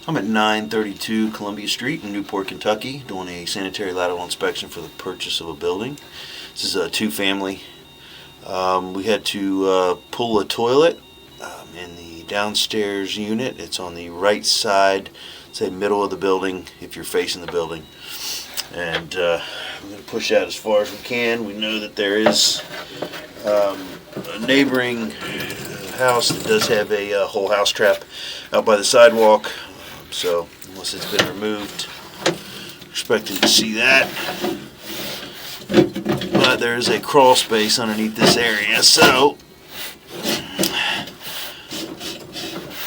I'm at 932 Columbia Street in Newport, Kentucky, doing a sanitary lateral inspection for the purchase of a building. This is a two-family. We had to pull a toilet in the downstairs unit. It's on the right side, say middle of the building, if you're facing the building. And we're going to push out as far as we can. We know that there is a neighboring house that does have a whole house trap out by the sidewalk. So unless it's been removed, expecting to see that. But there is a crawl space underneath this area, so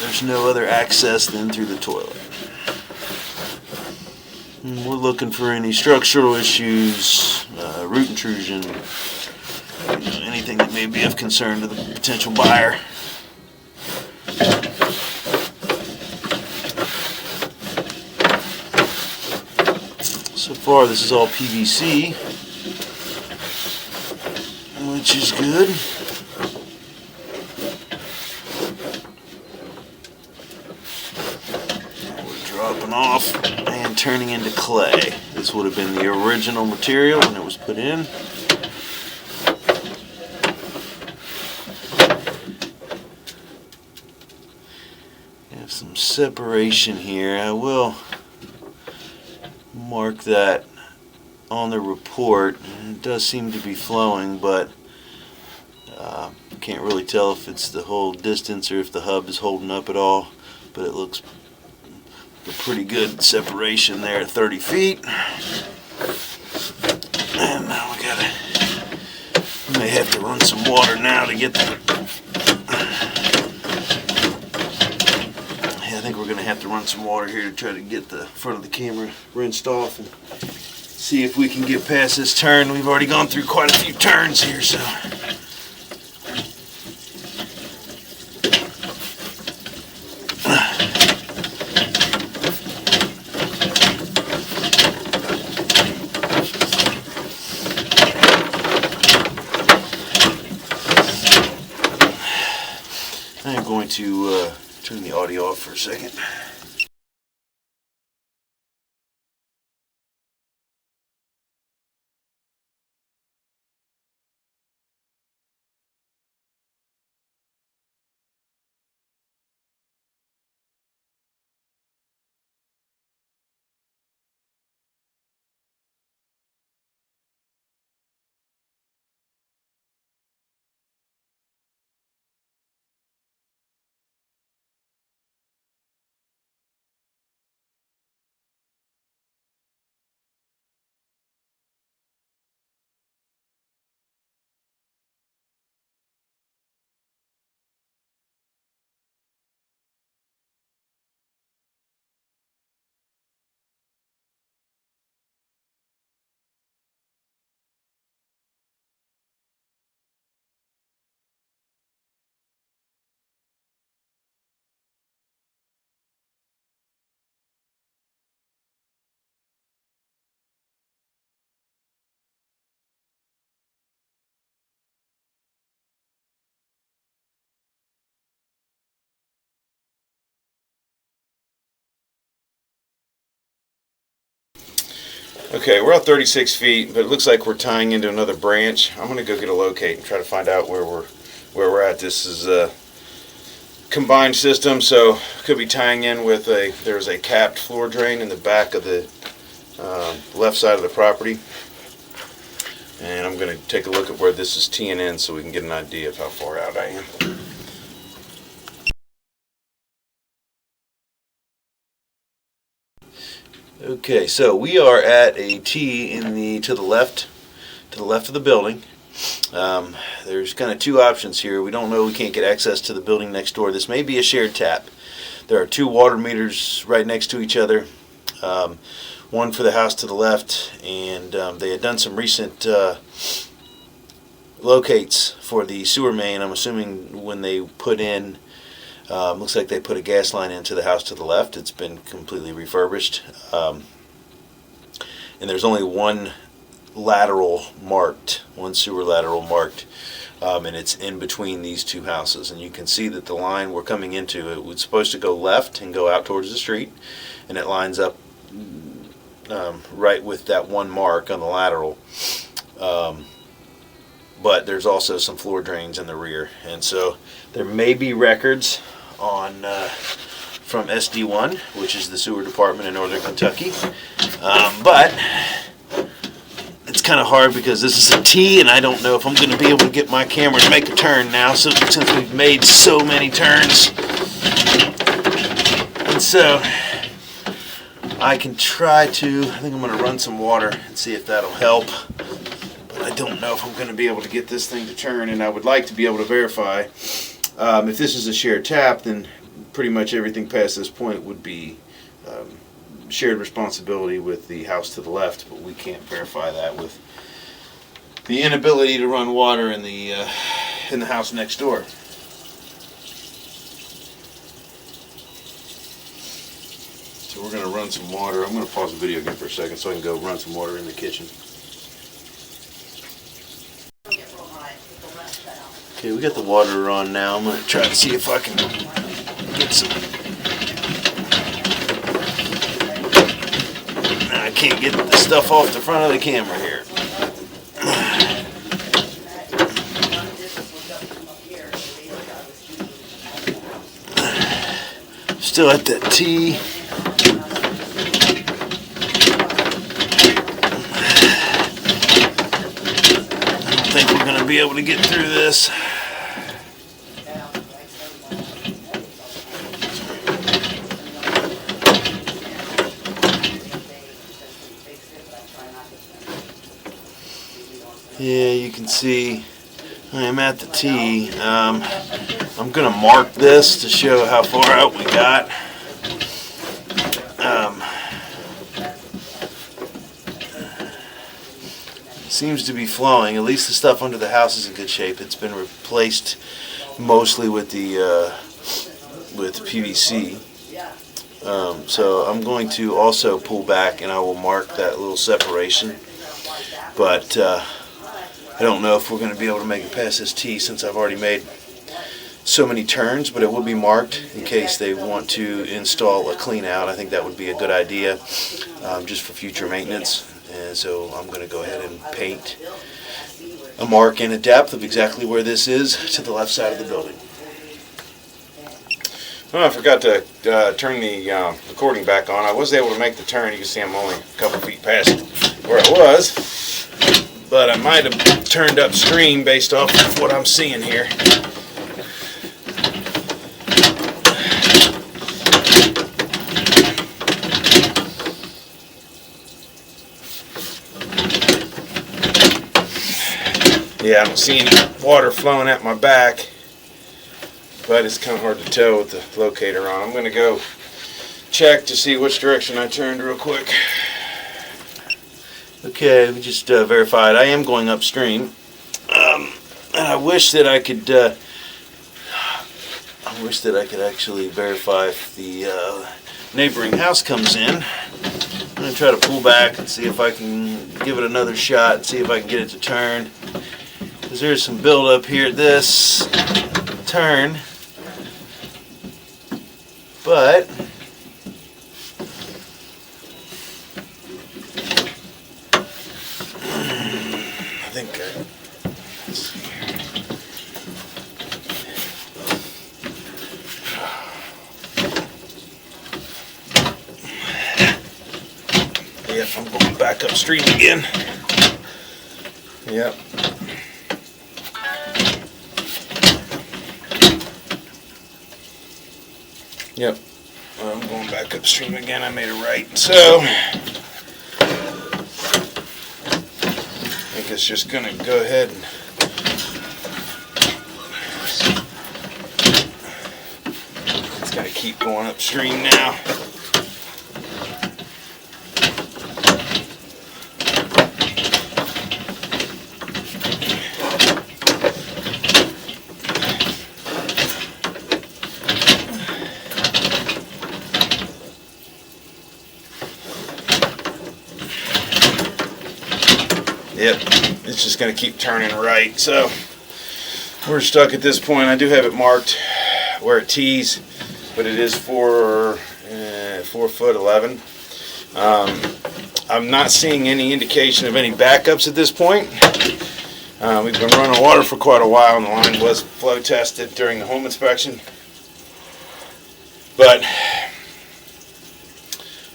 there's no other access than through the toilet. And we're looking for any structural issues, root intrusion, anything that may be of concern to the potential buyer. So far, this is all PVC, which is good. We're dropping off and turning into clay. This would have been the original material when it was put in. Have some separation here. I will mark that on the report. It does seem to be flowing, but can't really tell if it's the whole distance or if the hub is holding up at all. But it looks a pretty good separation there at 30 feet. And now we may have to run some water now to get the. I think we're going to have to run some water here to try to get the front of the camera rinsed off and see if we can get past this turn. We've already gone through quite a few turns here, so. I'm going to turn the audio off for a second. Okay, we're at 36 feet, but it looks like we're tying into another branch. I'm going to go get a locate and try to find out where we're at. This is a combined system, so could be tying in with there's a capped floor drain in the back of the left side of the property. And I'm going to take a look at where this is teeing in so we can get an idea of how far out I am. Okay, so we are at a T to the left of the building. There's kind of two options here. We don't know, we can't get access to the building next door. This may be a shared tap. There are two water meters right next to each other. One for the house to the left, and they had done some recent locates for the sewer main. I'm assuming when they put in, looks like they put a gas line into the house to the left. It's been completely refurbished. And there's only one sewer lateral marked. and it's in between these two houses. And you can see that the line we're coming into, it was supposed to go left and go out towards the street, and it lines up right with that one mark on the lateral. But there's also some floor drains in the rear, and so there may be records on from SD1, which is the sewer department in northern Kentucky, but it's kind of hard because this is a T, and I don't know if I'm going to be able to get my camera to make a turn now, so since we've made so many turns. And so I can try to, I think I'm going to run some water and see if that'll help. But I don't know if I'm going to be able to get this thing to turn, and I would like to be able to verify. If this is a shared tap, then pretty much everything past this point would be shared responsibility with the house to the left, but we can't verify that with the inability to run water in the house next door. So we're going to run some water. I'm going to pause the video again for a second so I can go run some water in the kitchen. Okay, we got the water on now. I'm going to try to see if I can get some. I can't get the stuff off the front of the camera here. Still at that T. I don't think we're going to be able to get through this. Yeah, you can see I am at the T. I'm going to mark this to show how far out we got. It seems to be flowing. At least the stuff under the house is in good shape. It's been replaced mostly with the PVC. So I'm going to also pull back, and I will mark that little separation. But I don't know if we're going to be able to make it past this T since I've already made so many turns, but it will be marked in case they want to install a clean out. I think that would be a good idea just for future maintenance. And so I'm going to go ahead and paint a mark and a depth of exactly where this is to the left side of the building. Oh, I forgot to turn the recording back on. I was able to make the turn. You can see I'm only a couple feet past where I was, but I might have turned upstream based off of what I'm seeing here. Yeah, I don't see any water flowing at my back, but it's kind of hard to tell with the locator on. I'm going to go check to see which direction I turned real quick. Okay, we just verified I am going upstream, and I wish that I could actually verify if the neighboring house comes in. I'm going to try to pull back and see if I can give it another shot and see if I can get it to turn. Because there's some buildup here at this turn, but I think let's see here. Yep, I'm going back upstream again. Yep. Yep, I'm going back upstream again. I made a right, so I think it's just going to go ahead and it's going to keep going upstream now. Yep, it's just going to keep turning right. So We're stuck at this point. I do have it marked where it tees, but it is 4'11". I'm not seeing any indication of any backups at this point. We've been running water for quite a while, and the line was flow tested during the home inspection. But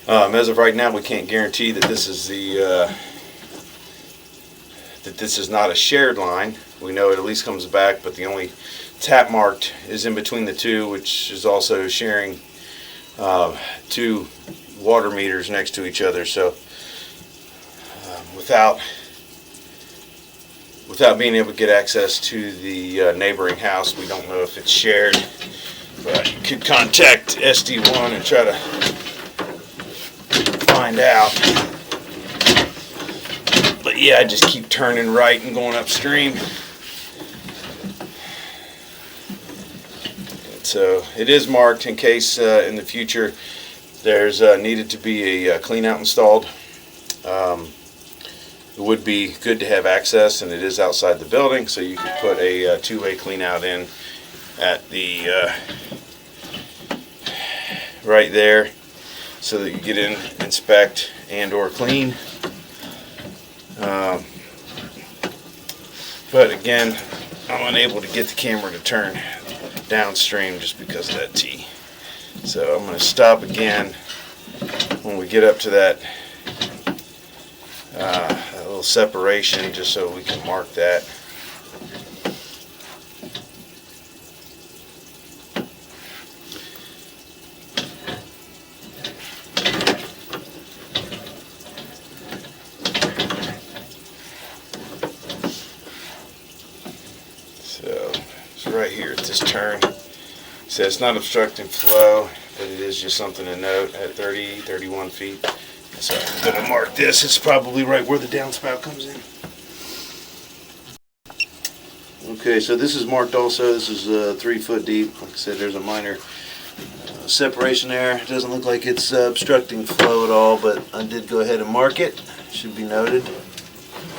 as of right now, we can't guarantee that this is not a shared line. We know it at least comes back, but the only tap marked is in between the two, which is also sharing two water meters next to each other. So without being able to get access to the neighboring house, we don't know if it's shared. But you could contact SD1 and try to find out. But yeah, I just keep turning right and going upstream. So it is marked in case in the future there's needed to be a clean out installed. It would be good to have access, and it is outside the building, so you could put a two-way clean out in at the right there, so that you get in, inspect, and or clean. But again, I'm unable to get the camera to turn downstream just because of that T. So I'm going to stop again when we get up to that little separation, just so we can mark that. So it's right here at this turn. So it's not obstructing flow, but it is just something to note at 31 feet. So I'm going to mark this. It's probably right where the downspout comes in. Okay, so this is marked also. This is 3 foot deep. Like I said, there's a minor separation there. It doesn't look like it's obstructing flow at all, but I did go ahead and mark it. Should be noted.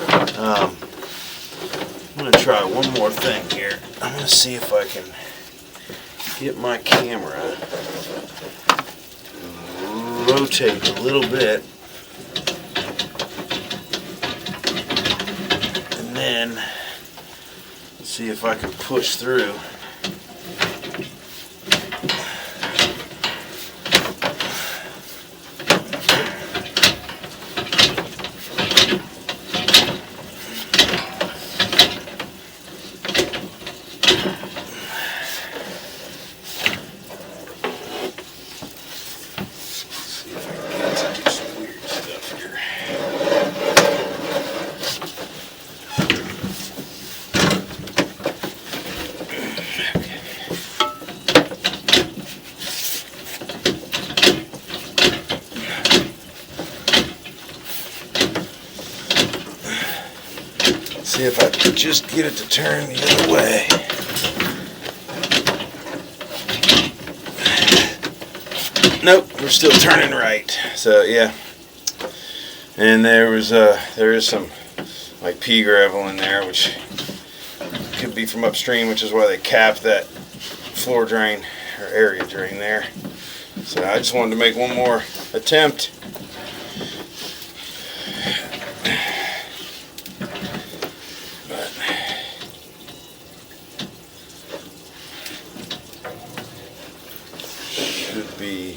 I'm going to try one more thing here. I'm going to see if I can get my camera to rotate a little bit, and then see if I can push through. See if I can just get it to turn the other way. Nope, we're still turning right. So yeah, and there is some like pea gravel in there, which could be from upstream, which is why they capped that floor drain or area drain there. So I just wanted to make one more attempt. Should be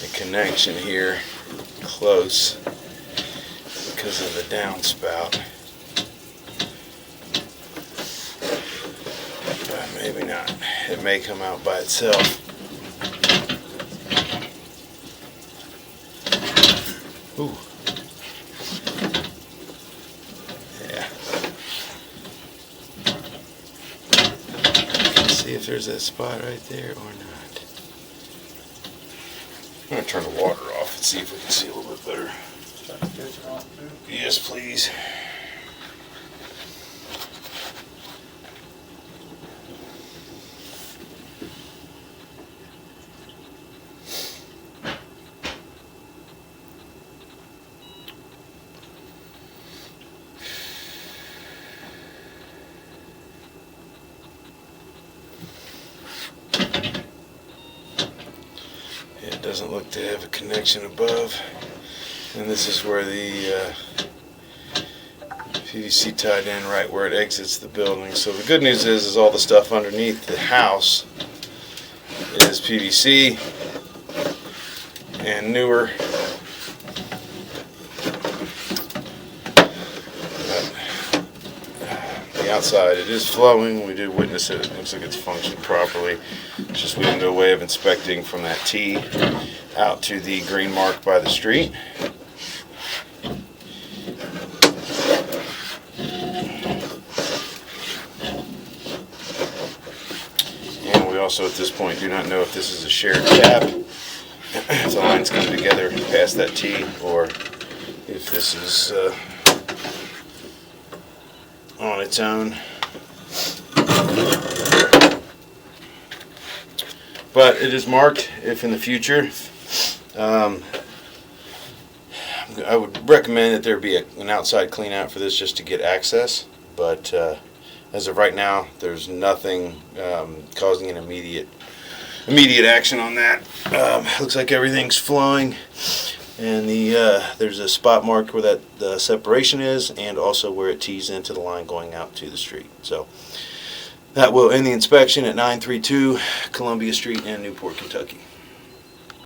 the connection here close because of the downspout, but maybe not. It may come out by itself. Ooh. Yeah. Let's see if there's that spot right there or not. I'm going to turn the water off and see if we can see a little bit better. Yes, please. Doesn't look to have a connection above. And this is where the PVC tied in right where it exits the building. So the good news is all the stuff underneath the house is PVC and newer. The outside, it is flowing. We did witness it. It looks like it's functioned properly. It's just we didn't do a way of inspecting from that T out to the green mark by the street. And we also at this point do not know if this is a shared tap, if the lines come together past that T, or if this is on its own. But it is marked if in the future. I would recommend that there be an outside clean out for this just to get access, but as of right now there's nothing causing an immediate action on that. Looks like everything's flowing, and there's a spot marked where that separation is, and also where it tees into the line going out to the street. So that will end the inspection at 932 Columbia Street in Newport, Kentucky.